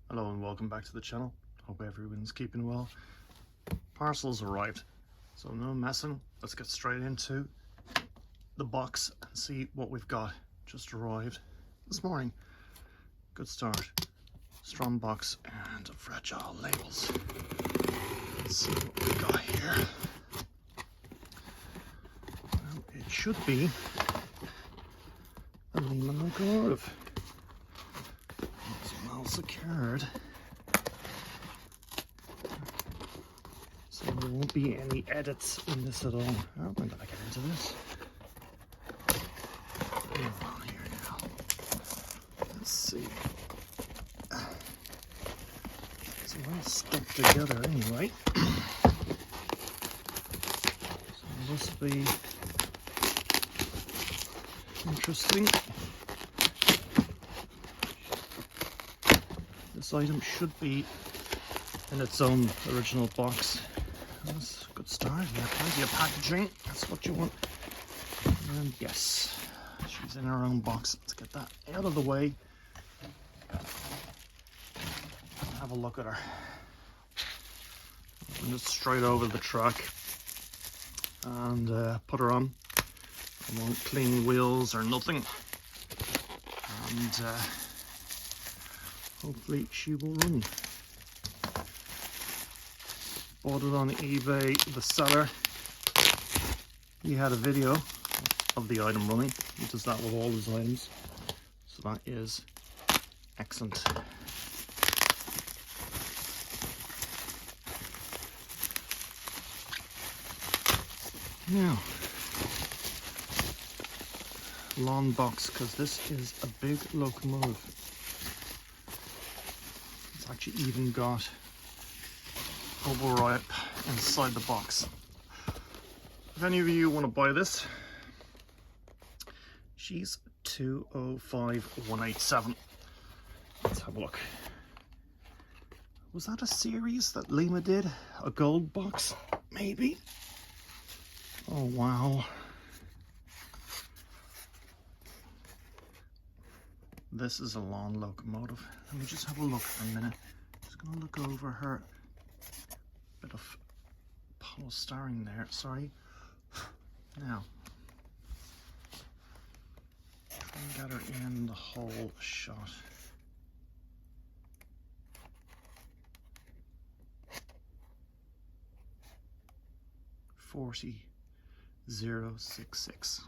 Hello and welcome back to the channel. Hope everyone's keeping well. Parcels arrived, so no messing. Let's get straight into the box and see what we've got. Just arrived this morning. Good start. Strong box and fragile labels. Let's see what we got here. Well, it should be a Lima locomotive. It's well secured, so there won't be any edits in this at all. Oh, I'm gonna get into this. Oh, here we go. Let's see. It's well stuck together anyway. So this will be interesting. This item should be in its own original box. That's a good start. Yeah, plenty of packaging. That's what you want. And yes, she's in her own box. Let's get that out of the way. Have a look at her. Open it straight over the truck and put her on. I won't clean wheels or nothing. And hopefully she will run. Bought it on eBay. The seller, he had a video of the item running. He does that with all his items, so that is excellent. Now, long box, because this is a big locomotive. It's actually even got bubble wrap inside the box. If any of you want to buy this, she's 205187. Let's have a look. Was that a series that Lima did? A gold box, maybe? Oh wow. This is a long locomotive. Let me just have a look for a minute. Just gonna look over her. Bit of polystyrene there, sorry. Now, try and get her in the whole shot. $40,066.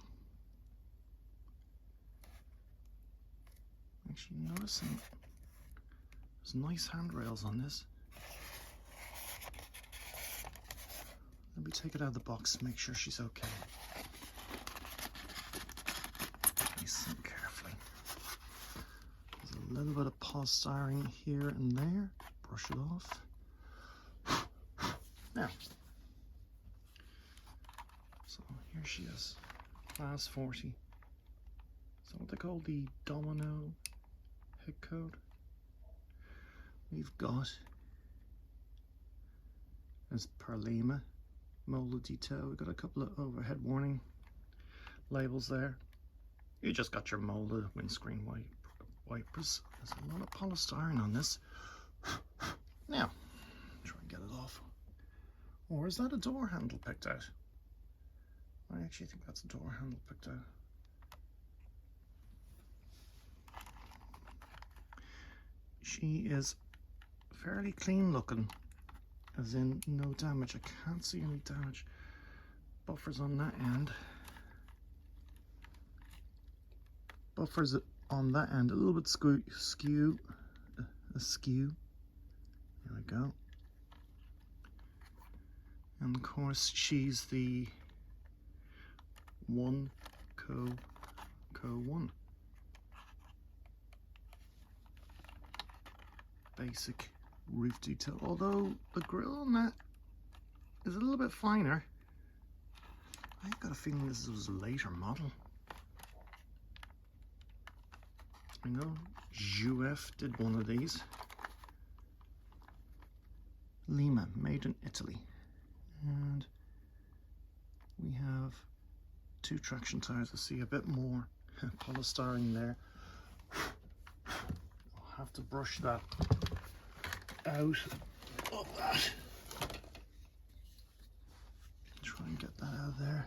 Actually noticing there's nice handrails on this. Let me take it out of the box, make sure she's okay. Nice and carefully. There's a little bit of polystyrene here and there. Brush it off. Now, so here she is, class 40. So what they call the domino head code. We've got, as per Lima, molded detail. We've got a couple of overhead warning labels there. You just got your molded windscreen wipers. There's a lot of polystyrene on this. Now, try and get it off. Or is that a door handle picked out? I actually think that's a door handle picked out. She is fairly clean looking, as in no damage. I can't see any damage. Buffers on that end. Buffers on that end, a little bit askew. There we go. And of course, she's the co 1. Basic roof detail, although the grille on that is a little bit finer. I've got a feeling this was a later model. I know Juef did one of these. Lima, made in Italy. And we have 2 traction tires. I see a bit more polystyrene there. I'll have to brush that out of that. Try and get that out of there.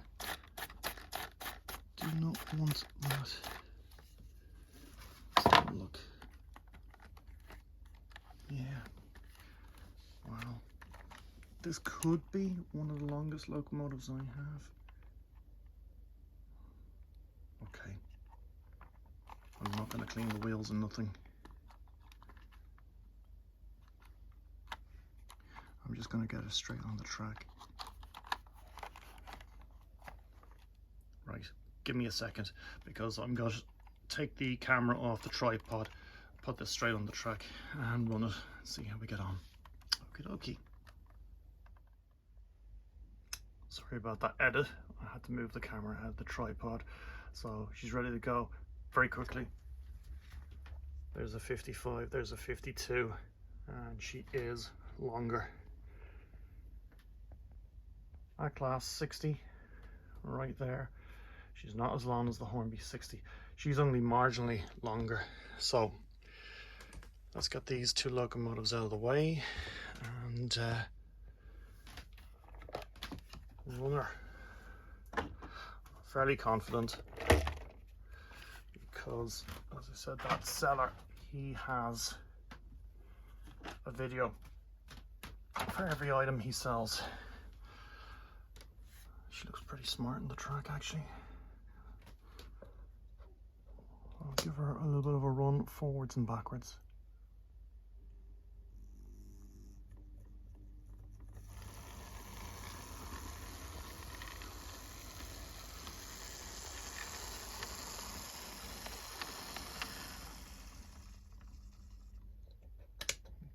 Do not want that. Let's have a look. Yeah. Wow. This could be one of the longest locomotives I have. Okay. I'm not going to clean the wheels and nothing. I'm just going to get it straight on the track. Right, give me a second, because I'm going to take the camera off the tripod, put this straight on the track and run it, see how we get on. Okie dokie. Sorry about that edit. I had to move the camera out of the tripod. So she's ready to go very quickly. There's a 55, there's a 52, and she is longer. That class 60 right there. She's not as long as the Hornby 60. She's only marginally longer. So let's get these two locomotives out of the way and run her. Fairly confident because, as I said, that seller, he has a video for every item he sells. She looks pretty smart in the track, actually. I'll give her a little bit of a run forwards and backwards.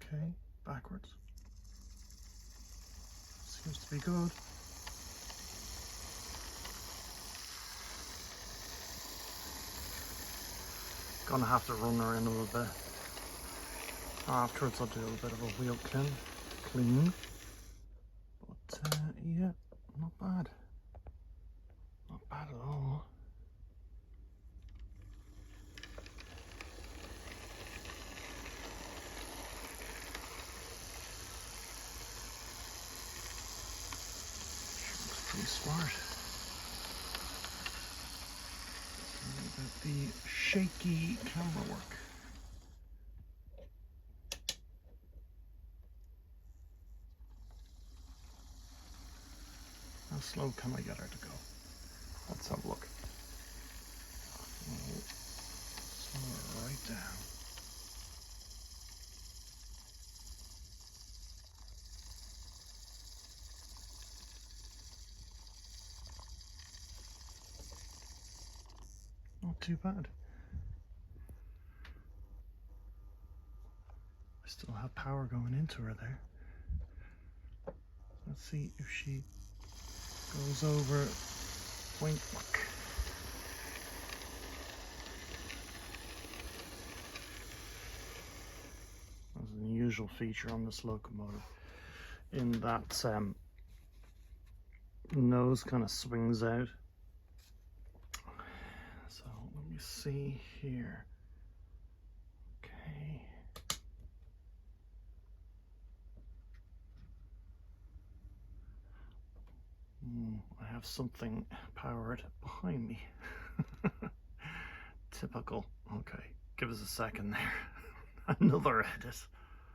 Okay, backwards. Seems to be good. Gonna have to run her in a little bit. Afterwards I'll do a little bit of a wheel clean. But yeah, not bad. Not bad at all. She looks pretty smart. Sorry about the shaky camera work. How slow can I get her to go? Let's have a look. Slow her right down. Not too bad. I still have power going into her there. Let's see if she goes over point mark. That's an unusual feature on this locomotive, in that nose kind of swings out. So let me see here. Okay. I have something powered behind me. Typical. Okay, give us a second there. Another edit.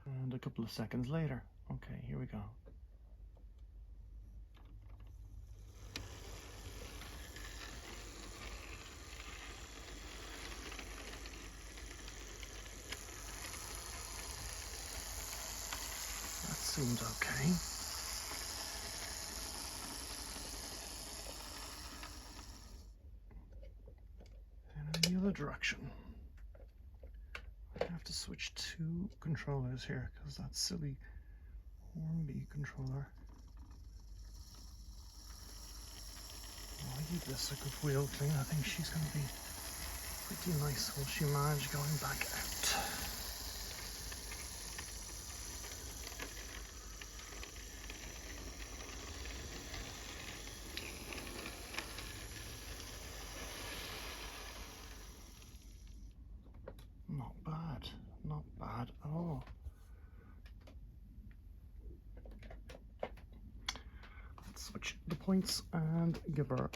And a couple of seconds later. Okay, here we go. That seems okay. And in the other direction. I have to switch two controllers here because that silly Hornby controller. I'll give this a good wheel clean. I think she's going to be pretty nice. Will she manage going back out? Not bad. Not bad at all. switch the points and give her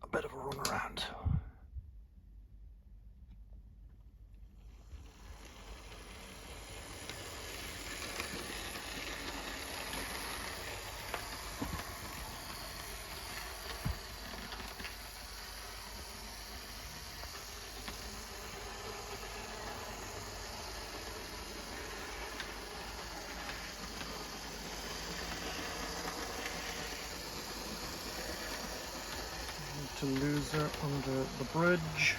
a bit of a run around. To lose her under the bridge.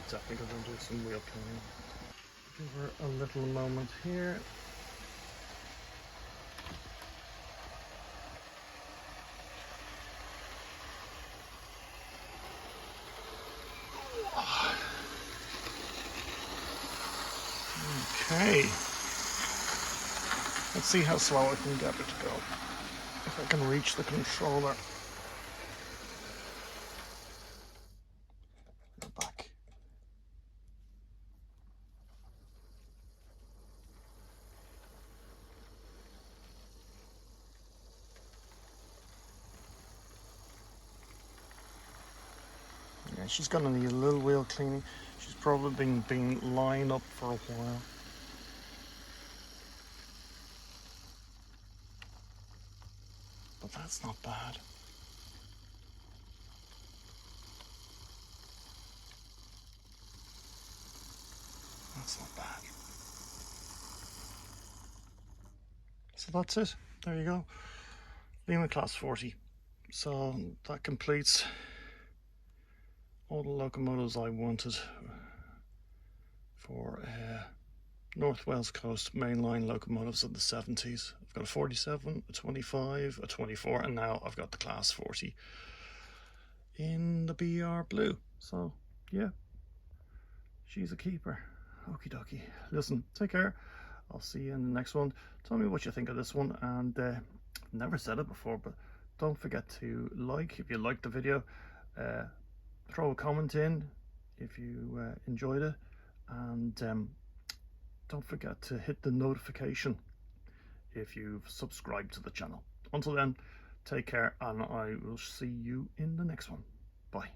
Definitely going to do some wheel cleaning. Give her a little moment here. Okay. Let's see how slow I can get her to go. If I can reach the controller. Back. Yeah, she's gonna need a little wheel cleaning. She's probably been lying up for a while. But that's not bad. That's not bad. So that's it. There you go. Lima Class 40. So that completes all the locomotives I wanted for North Wales Coast mainline locomotives of the 70s. I've got a 47, a 25, a 24, and now I've got the Class 40 in the BR blue. So yeah, she's a keeper. Okie dokie. Listen, take care. I'll see you in the next one. Tell me what you think of this one, and I've never said it before, but don't forget to like if you liked the video. Throw a comment in if you enjoyed it, and don't forget to hit the notification if you've subscribed to the channel. Until then, take care, and I will see you in the next one. Bye.